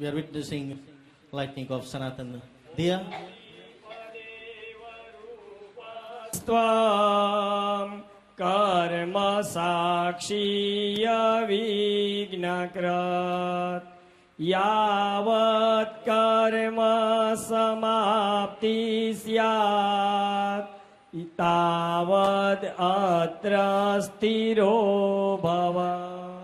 we are witnessing lighting of Sanatan Diya. Svam karma sakshiya vignakrat yavat karma samapti syat itavad atra stiro bhava.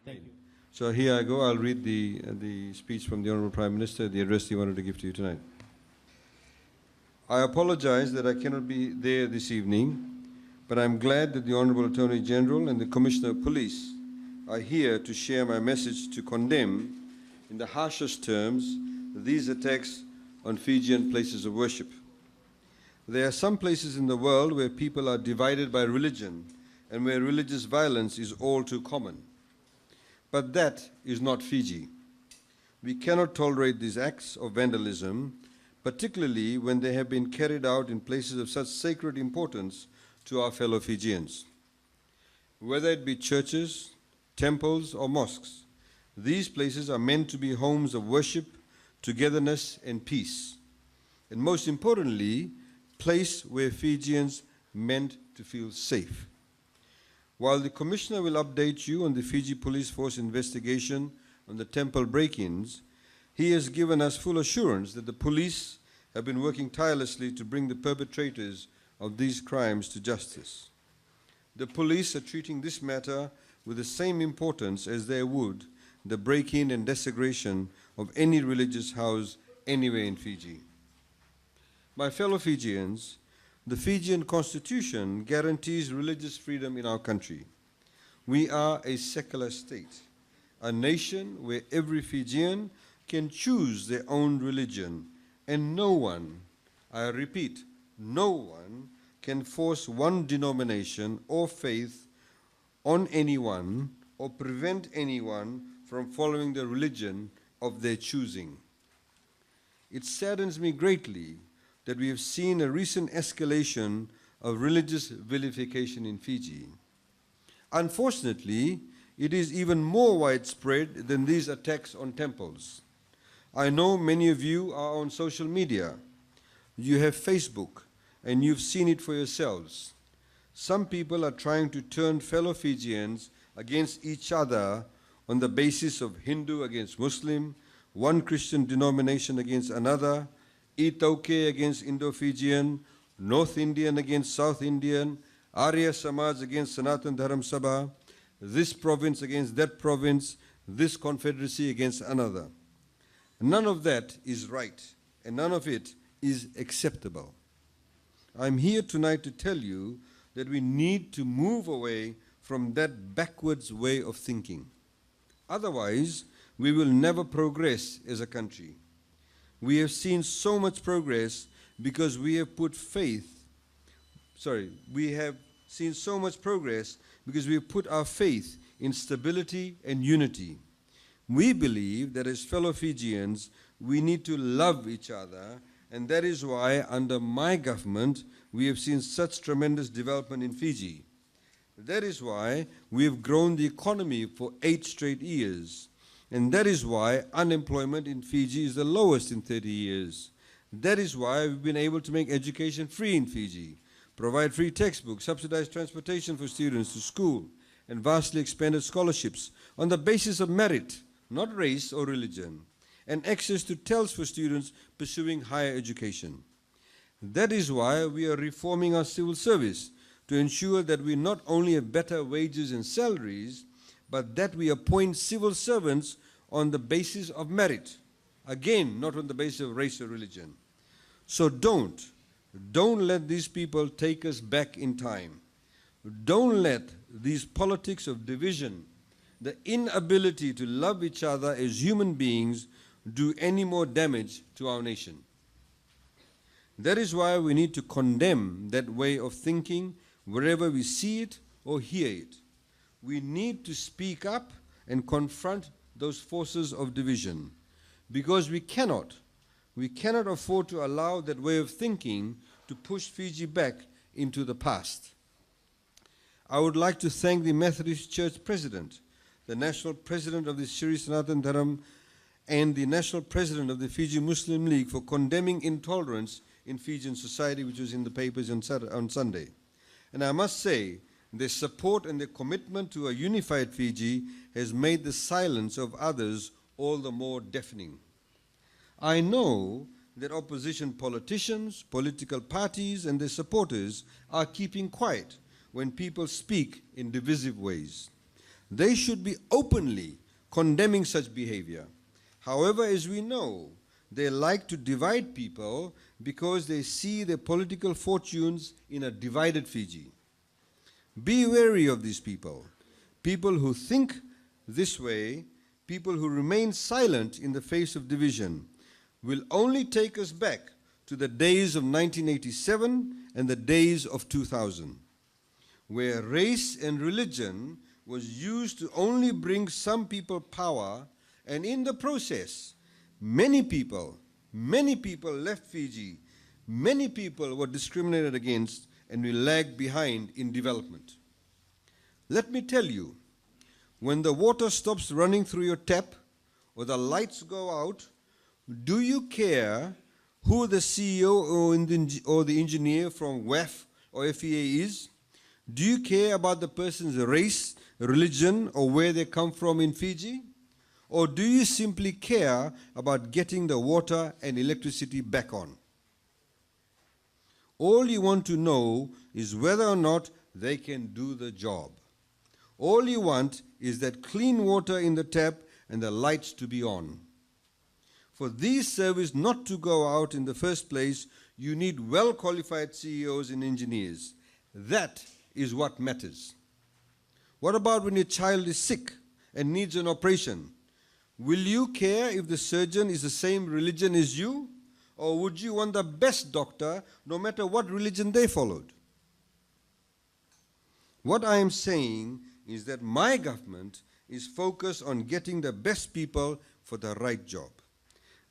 Thank you. So here I go. I'll read the speech from the Honorable Prime Minister, the address he wanted to give to you tonight. I apologize that I cannot be there this evening, but I'm glad that the Honorable Attorney General and the Commissioner of Police are here to share my message to condemn, in the harshest terms, these attacks on Fijian places of worship. There are some places in the world where people are divided by religion and where religious violence is all too common. But that is not Fiji. We cannot tolerate these acts of vandalism, particularly when they have been carried out in places of such sacred importance to our fellow Fijians. Whether it be churches, temples, or mosques, these places are meant to be homes of worship, togetherness, and peace. And most importantly, place where Fijians meant to feel safe. While the Commissioner will update you on the Fiji Police Force investigation on the temple break-ins, he has given us full assurance that the police have been working tirelessly to bring the perpetrators of these crimes to justice. The police are treating this matter with the same importance as they would the break-in and desecration of any religious house anywhere in Fiji. My fellow Fijians, the Fijian Constitution guarantees religious freedom in our country. We are a secular state, a nation where every Fijian can choose their own religion, and no one, I repeat, no one can force one denomination or faith on anyone or prevent anyone from following the religion of their choosing. It saddens me greatly that we have seen a recent escalation of religious vilification in Fiji. Unfortunately, it is even more widespread than these attacks on temples. I know many of you are on social media. You have Facebook, and you've seen it for yourselves. Some people are trying to turn fellow Fijians against each other on the basis of Hindu against Muslim, one Christian denomination against another, Itauke against Indo-Fijian, North Indian against South Indian, Arya Samaj against Sanatan Dharam Sabha, this province against that province, this confederacy against another. None of that is right, and none of it is acceptable. I'm here tonight to tell you that we need to move away from that backwards way of thinking. Otherwise, we will never progress as a country. We have seen so much progress because we have put our faith in stability and unity. We believe that as fellow Fijians, we need to love each other, and that is why under my government, we have seen such tremendous development in Fiji. That is why we have grown the economy for 8 straight years. And that is why unemployment in Fiji is the lowest in 30 years. That is why we've been able to make education free in Fiji, provide free textbooks, subsidize transportation for students to school, and vastly expanded scholarships on the basis of merit, not race or religion, and access to TELS for students pursuing higher education. That is why we are reforming our civil service to ensure that we not only have better wages and salaries, but that we appoint civil servants on the basis of merit. Again, not on the basis of race or religion. So don't let these people take us back in time. Don't let these politics of division, the inability to love each other as human beings, do any more damage to our nation. That is why we need to condemn that way of thinking wherever we see it or hear it. We need to speak up and confront those forces of division, because we cannot afford to allow that way of thinking to push Fiji back into the past. I would like to thank the Methodist Church President, the National President of the Shree Sanatan Dharam, and the national president of the Fiji Muslim League for condemning intolerance in Fijian society, which was in the papers on Sunday. And I must say, their support and their commitment to a unified Fiji has made the silence of others all the more deafening. I know that opposition politicians, political parties, and their supporters are keeping quiet when people speak in divisive ways. They should be openly condemning such behavior. However, as we know, they like to divide people because they see their political fortunes in a divided Fiji. Be wary of these people who think this way, people who remain silent in the face of division, will only take us back to the days of 1987 and the days of 2000, where race and religion was used to only bring some people power, and in the process, many people left Fiji, many people were discriminated against, and we lagged behind in development. Let me tell you, when the water stops running through your tap or the lights go out, do you care who the CEO or the engineer from WEF or FEA is? Do you care about the person's race, religion, or where they come from in Fiji? Or do you simply care about getting the water and electricity back on? All you want to know is whether or not they can do the job. All you want is that clean water in the tap and the lights to be on. For these services not to go out in the first place, you need well-qualified CEOs and engineers. That is what matters. What about when your child is sick and needs an operation? Will you care if the surgeon is the same religion as you? Or would you want the best doctor no matter what religion they followed? What I am saying is that my government is focused on getting the best people for the right job.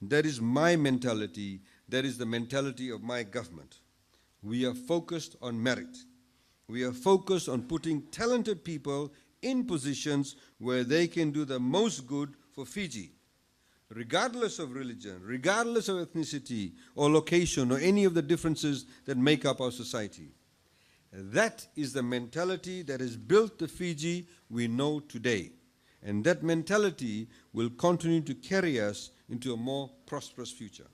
That is my mentality. That is the mentality of my government. We are focused on merit. We are focused on putting talented people in positions where they can do the most good for Fiji, regardless of religion, regardless of ethnicity or location or any of the differences that make up our society. That is the mentality that has built the Fiji we know today. And that mentality will continue to carry us into a more prosperous future.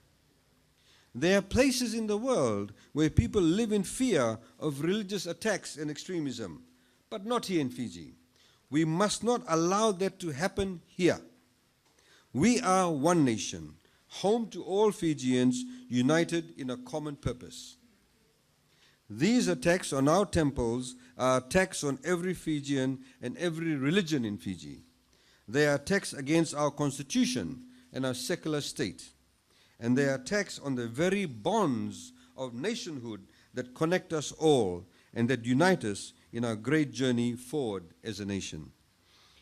There are places in the world where people live in fear of religious attacks and extremism, but not here in Fiji. We must not allow that to happen here. We are one nation, home to all Fijians, united in a common purpose. These attacks on our temples are attacks on every Fijian and every religion in Fiji. They are attacks against our constitution and our secular state. And they are attacks on the very bonds of nationhood that connect us all and that unite us in our great journey forward as a nation.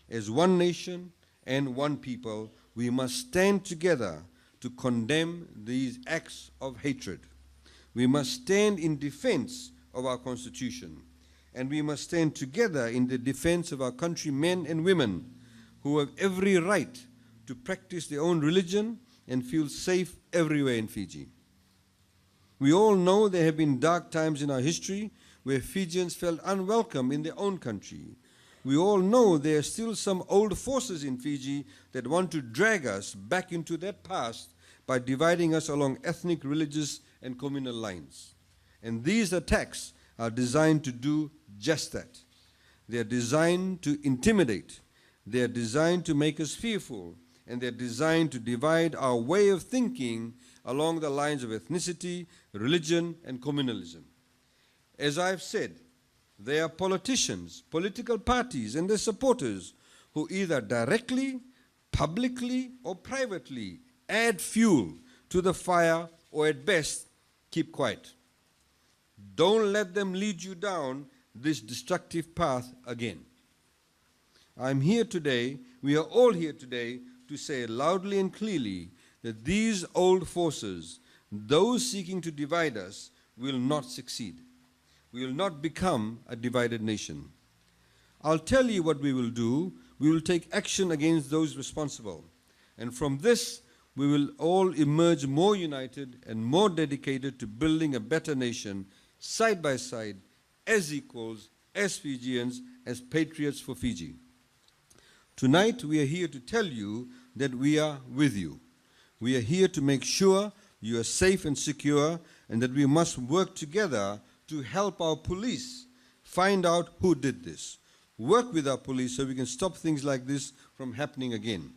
As one nation and one people, we must stand together to condemn these acts of hatred. We must stand in defense of our constitution, and we must stand together in the defense of our countrymen and women who have every right to practice their own religion and feel safe everywhere in Fiji. We all know there have been dark times in our history where Fijians felt unwelcome in their own country. We all know there are still some old forces in Fiji that want to drag us back into that past by dividing us along ethnic, religious, and communal lines. And these attacks are designed to do just that. They are designed to intimidate. They are designed to make us fearful. And they're designed to divide our way of thinking along the lines of ethnicity, religion, and communalism. As I've said, there are politicians, political parties, and their supporters who either directly, publicly, or privately add fuel to the fire, or at best, keep quiet. Don't let them lead you down this destructive path again. I'm here today, we are all here today, to say loudly and clearly that these old forces, those seeking to divide us, will not succeed. We will not become a divided nation. I'll tell you what we will do. We will take action against those responsible. And from this, we will all emerge more united and more dedicated to building a better nation, side by side, as equals, as Fijians, as patriots for Fiji. Tonight, we are here to tell you that we are with you. We are here to make sure you are safe and secure, and that we must work together to help our police find out who did this. Work with our police so we can stop things like this from happening again.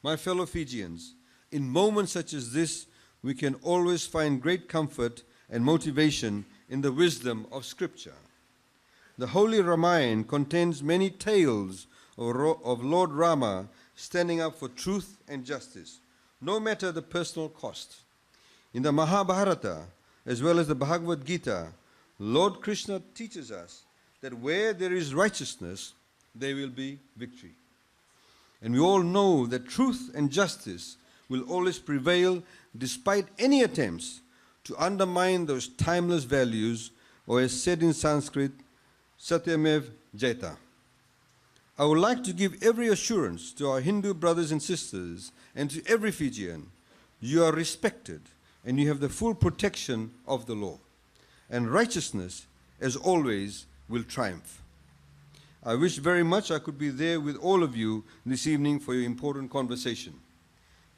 My fellow Fijians, in moments such as this, we can always find great comfort and motivation in the wisdom of Scripture. The Holy Ramayana contains many tales of Lord Rama standing up for truth and justice, no matter the personal cost. In the Mahabharata, as well as the Bhagavad Gita, Lord Krishna teaches us that where there is righteousness, there will be victory. And we all know that truth and justice will always prevail despite any attempts to undermine those timeless values, or as said in Sanskrit, Satyamev Jayata. I would like to give every assurance to our Hindu brothers and sisters and to every Fijian, you are respected and you have the full protection of the law. And righteousness, as always, will triumph. I wish very much I could be there with all of you this evening for your important conversation.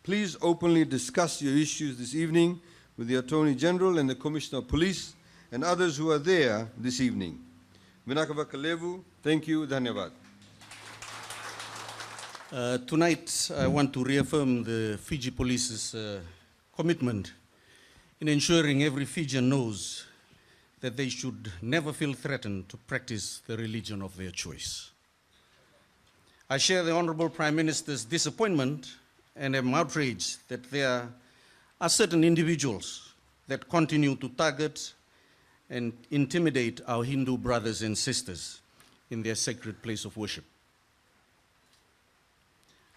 Please openly discuss your issues this evening with the Attorney General and the Commissioner of Police and others who are there this evening. Vinakava Kalevu, thank you, Dhanyavad. Tonight, I want to reaffirm the Fiji Police's commitment in ensuring every Fijian knows that they should never feel threatened to practice the religion of their choice. I share the Honorable Prime Minister's disappointment and am outraged that there are certain individuals that continue to target and intimidate our Hindu brothers and sisters in their sacred place of worship.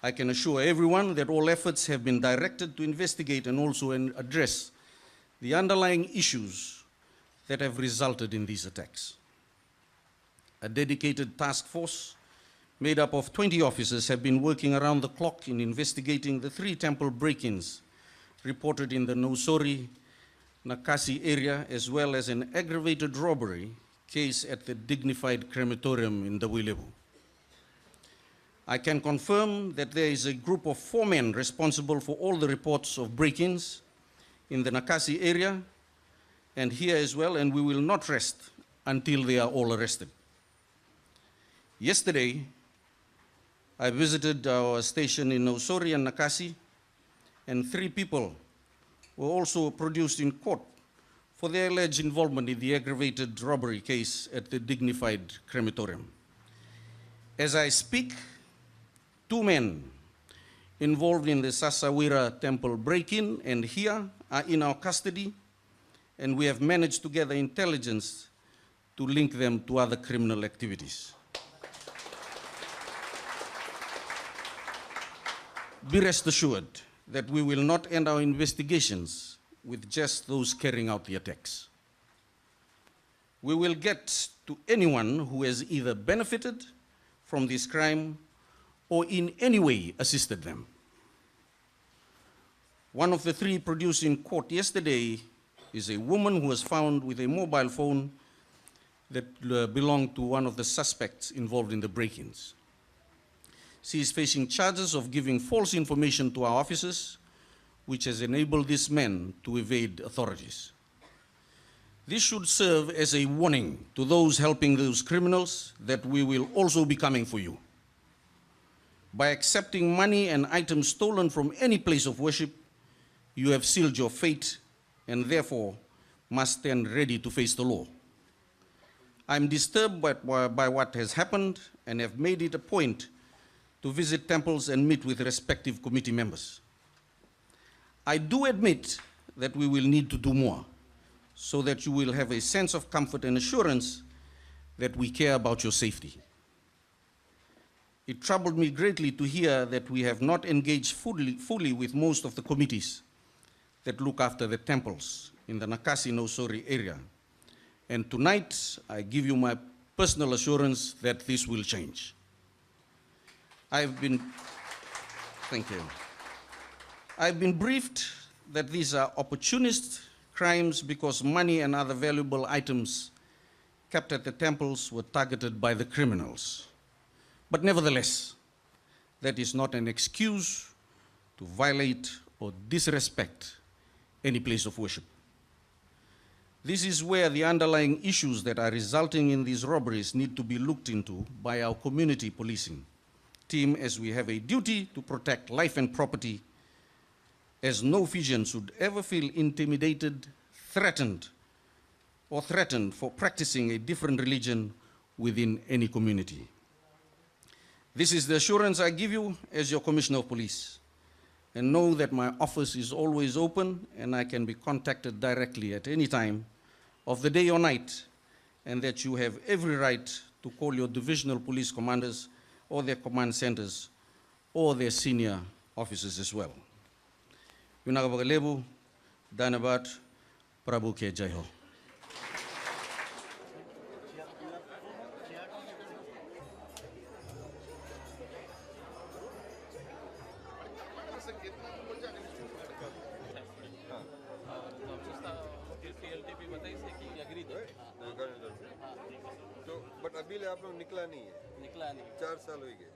I can assure everyone that all efforts have been directed to investigate and also address the underlying issues that have resulted in these attacks. A dedicated task force made up of 20 officers have been working around the clock in investigating the 3 temple break-ins reported in the Nosori, Nakasi area, as well as an aggravated robbery case at the dignified crematorium in Dawilevu. I can confirm that there is a group of 4 men responsible for all the reports of break-ins in the Nakasi area and here as well, and we will not rest until they are all arrested. Yesterday, I visited our station in Nosori and Nakasi, and 3 people were also produced in court for their alleged involvement in the aggravated robbery case at the dignified crematorium. As I speak, 2 men involved in the Sasawira temple break-in and here are in our custody, and we have managed to gather intelligence to link them to other criminal activities. Be rest assured that we will not end our investigations with just those carrying out the attacks. We will get to anyone who has either benefited from this crime or in any way assisted them. One of the 3 produced in court yesterday is a woman who was found with a mobile phone that belonged to one of the suspects involved in the break-ins. She is facing charges of giving false information to our officers, which has enabled this man to evade authorities. This should serve as a warning to those helping those criminals that we will also be coming for you. By accepting money and items stolen from any place of worship, you have sealed your fate and therefore must stand ready to face the law. I am disturbed by what has happened and have made it a point to visit temples and meet with respective committee members. I do admit that we will need to do more so that you will have a sense of comfort and assurance that we care about your safety. It troubled me greatly to hear that we have not engaged fully with most of the committees that look after the temples in the Nakasi Nosori area. And tonight, I give you my personal assurance that this will change. Thank you. I've been briefed that these are opportunist crimes because money and other valuable items kept at the temples were targeted by the criminals. But nevertheless, that is not an excuse to violate or disrespect any place of worship. This is where the underlying issues that are resulting in these robberies need to be looked into by our community policing team, as we have a duty to protect life and property, as no Fijian should ever feel intimidated, threatened for practicing a different religion within any community. This is the assurance I give you as your Commissioner of Police. And know that my office is always open and I can be contacted directly at any time of the day or night, and that you have every right to call your divisional police commanders or their command centers or their senior officers as well. Yunagabagalebu, Danabat, Prabhu Ke Jai Ho. तो but अभी आप लोग निकला नहीं है, 4 साल हो गए।